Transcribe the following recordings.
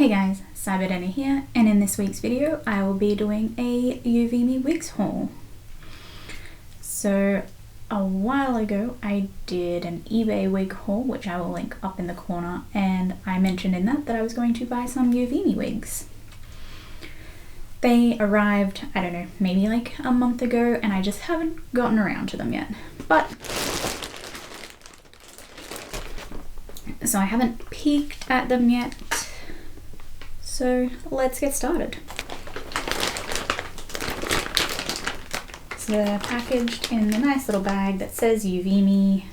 Hey guys, Cyberdenny here, and in this week's video I will be doing a Youvimi Wigs haul. So a while ago I did an eBay wig haul, which I will link up in the corner, and I mentioned in that I was going to buy some Youvimi wigs. They arrived, I don't know, maybe like a month ago, and I just haven't gotten around to them yet. So I haven't peeked at them yet. So let's get started. So they're packaged in a nice little bag that says Youvimi,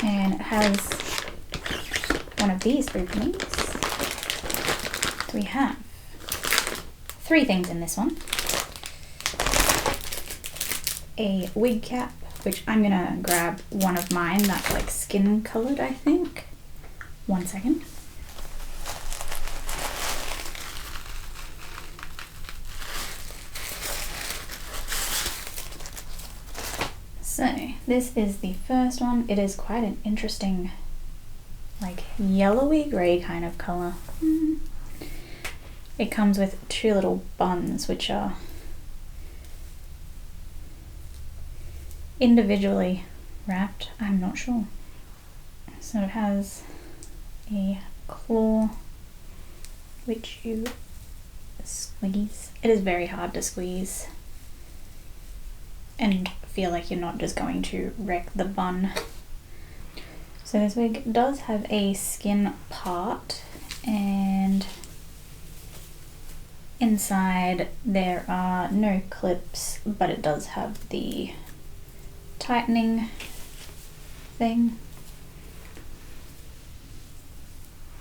and it has one of these openings. So we have 3 things in this one. A wig cap, which I'm gonna grab one of mine that's like skin colored, I think. One second. So this is the first one. It is quite an interesting, like yellowy grey kind of colour. It comes with 2 little buns, which are individually wrapped. I'm not sure. So it has a claw which you squeeze. It is very hard to squeeze and feel like you're not just going to wreck the bun. So this wig does have a skin part, and inside there are no clips, but it does have the tightening thing.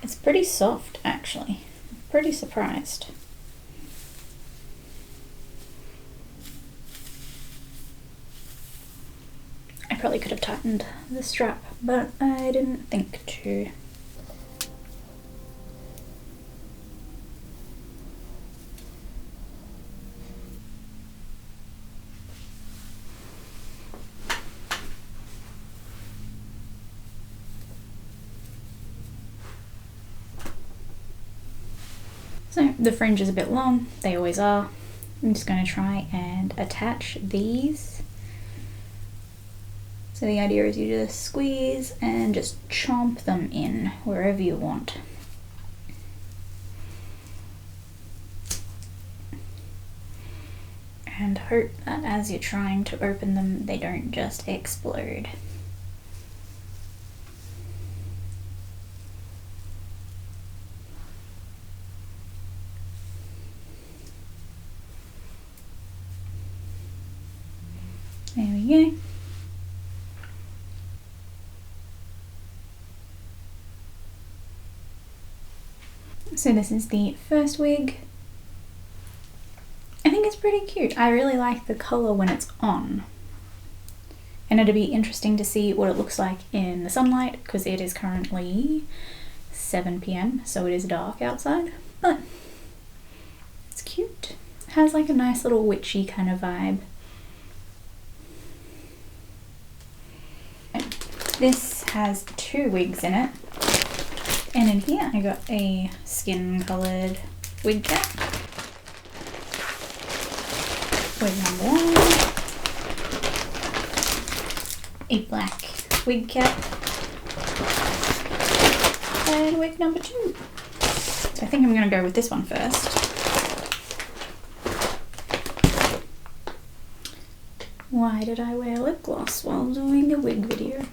It's pretty soft actually. I'm pretty surprised. I probably could have tightened the strap, but I didn't think to. So the fringe is a bit long, they always are. I'm just going to try and attach these. So the idea is you just squeeze and just chomp them in wherever you want. And hope that as you're trying to open them, they don't just explode. There we go. So this is the first wig. I think it's pretty cute. I really like the colour when it's on. And it'll be interesting to see what it looks like in the sunlight, because it is currently 7 PM, so it is dark outside. But it's cute. It has like a nice little witchy kind of vibe. This has 2 wigs in it. And in here I got a skin coloured wig cap. Wig number 1. A black wig cap. And wig number 2. So I think I'm going to go with this one first. Why did I wear lip gloss while doing a wig video?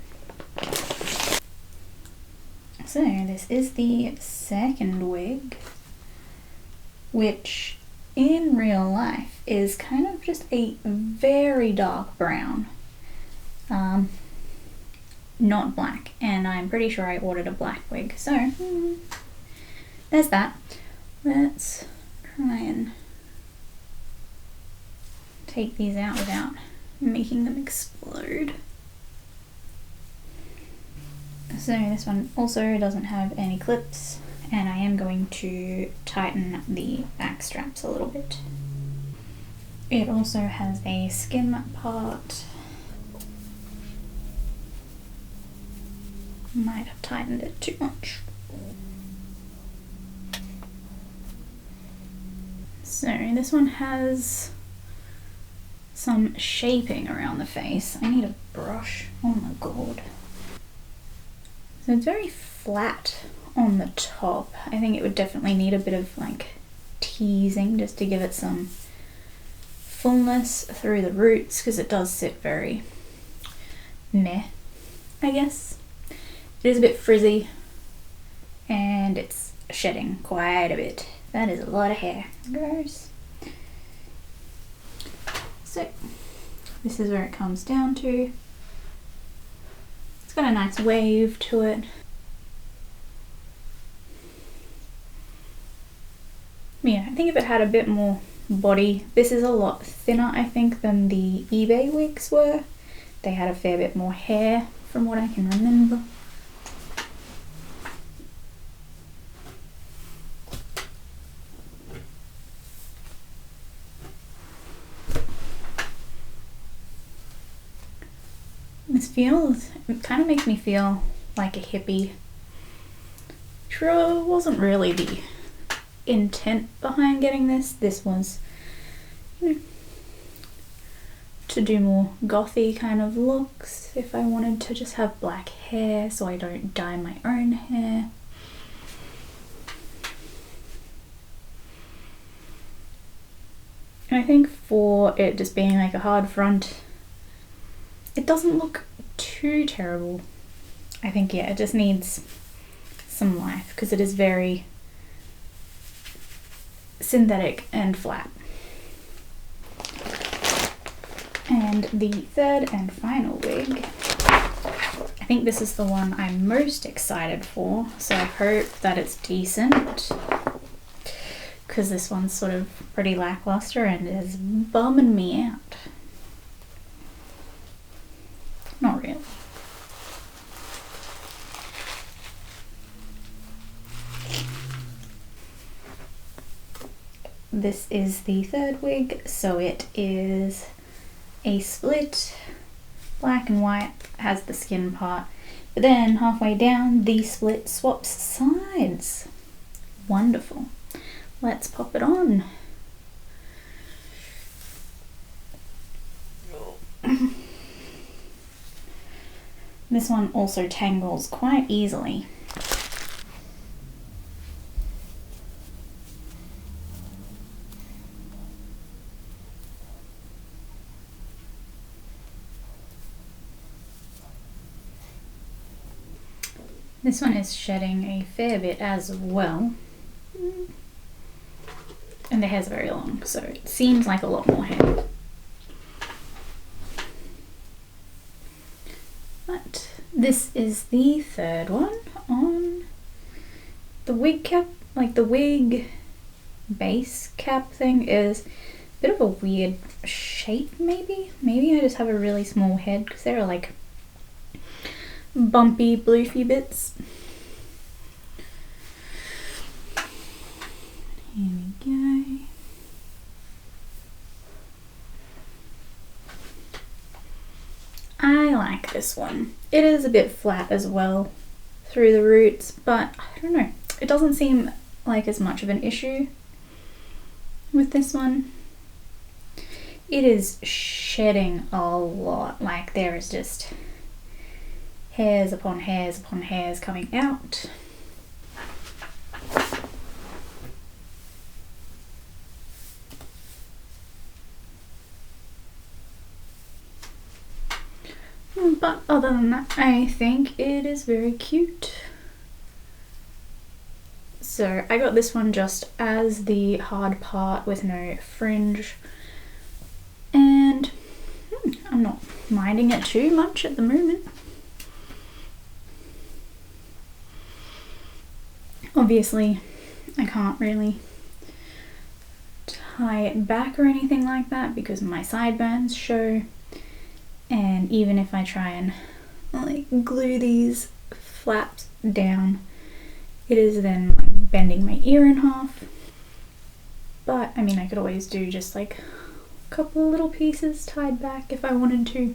So this is the second wig, which in real life is kind of just a very dark brown, not black, and I'm pretty sure I ordered a black wig, so there's that. Let's try and take these out without making them explode. So this one also doesn't have any clips, and I am going to tighten the back straps a little bit. It also has a skin part. Might have tightened it too much. So this one has some shaping around the face. I need a brush. Oh my god. So it's very flat on the top. I think it would definitely need a bit of like teasing just to give it some fullness through the roots, because it does sit very meh, I guess. It is a bit frizzy and it's shedding quite a bit. That is a lot of hair. Gross. So this is where it comes down to. It's got a nice wave to it. Yeah, I think if it had a bit more body, this is a lot thinner, I think, than the eBay wigs were. They had a fair bit more hair from what I can remember. This feels, it kind of makes me feel like a hippie. Sure, wasn't really the intent behind getting this. This was, you know, to do more gothy kind of looks if I wanted to just have black hair so I don't dye my own hair. And I think for it just being like a hard front, it doesn't look too terrible. I think, yeah, it just needs some life because it is very synthetic and flat. And the third and final wig, I think this is the one I'm most excited for, so I hope that it's decent, because this one's sort of pretty lackluster and is bumming me out. Not really. This is the third wig, so it is a split, black and white, has the skin part, but then halfway down the split swaps sides. Wonderful. Let's pop it on. This one also tangles quite easily. This one is shedding a fair bit as well. And the hair's very long, so it seems like a lot more hair. But this is the third one on the wig cap. Like the wig base cap thing is a bit of a weird shape, maybe? Maybe I just have a really small head, because there are like bumpy, bloofy bits. Here we go. I like this one. It is a bit flat as well through the roots, but I don't know. It doesn't seem like as much of an issue with this one. It is shedding a lot. Like there is just hairs upon hairs upon hairs coming out. But other than that, I think it is very cute. So I got this one just as the hard part with no fringe, and I'm not minding it too much at the moment. Obviously, I can't really tie it back or anything like that because my sideburns show. And even if I try and like glue these flaps down, it is then like bending my ear in half. But I mean, I could always do just like a couple of little pieces tied back if I wanted to.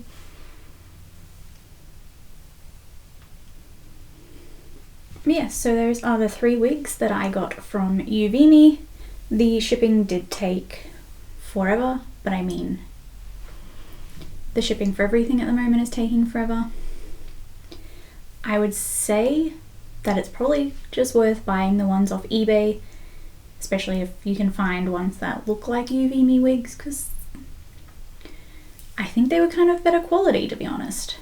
Yes, so those are the 3 wigs that I got from Youvimi. The shipping did take forever, but I mean, the shipping for everything at the moment is taking forever. I would say that it's probably just worth buying the ones off eBay, especially if you can find ones that look like Youvimi wigs, because I think they were kind of better quality, to be honest.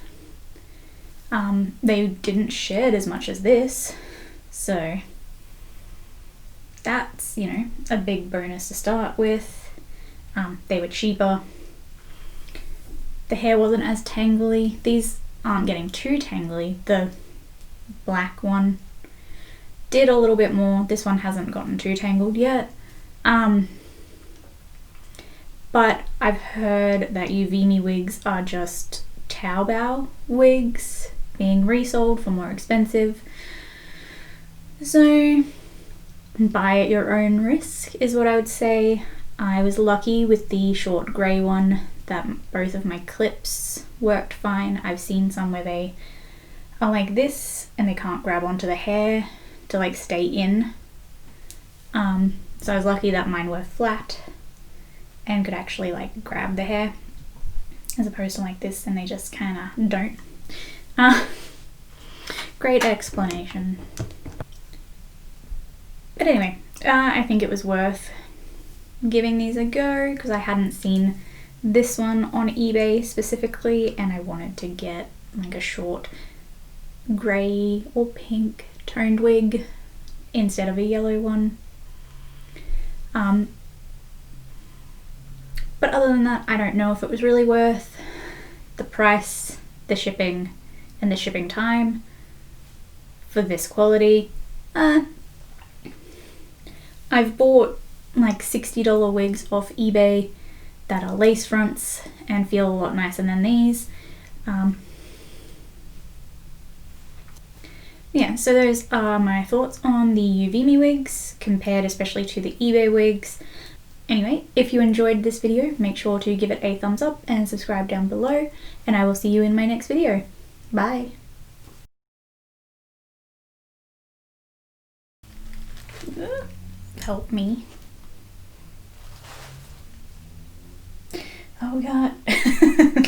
They didn't shed as much as this, so that's, you know, a big bonus to start with. They were cheaper. The hair wasn't as tangly. These aren't getting too tangly. The black one did a little bit more. This one hasn't gotten too tangled yet. But I've heard that Youvimi wigs are just Taobao wigs being resold for more expensive. So buy at your own risk is what I would say. I was lucky with the short grey one that both of my clips worked fine. I've seen some where they are like this and they can't grab onto the hair to like stay in. So I was lucky that mine were flat and could actually like grab the hair, as opposed to like this and they just kind of don't. Great explanation. But anyway, I think it was worth giving these a go because I hadn't seen this one on eBay specifically, and I wanted to get like a short grey or pink toned wig instead of a yellow one. But other than that, I don't know if it was really worth the price, the shipping, and the shipping time for this quality. I've bought like $60 wigs off eBay that are lace fronts and feel a lot nicer than these. Yeah, so those are my thoughts on the Youvimi wigs compared especially to the eBay wigs. Anyway, if you enjoyed this video, make sure to give it a thumbs up and subscribe down below, and I will see you in my next video. Bye! Help me. Oh god,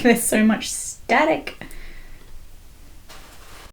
there's so much static.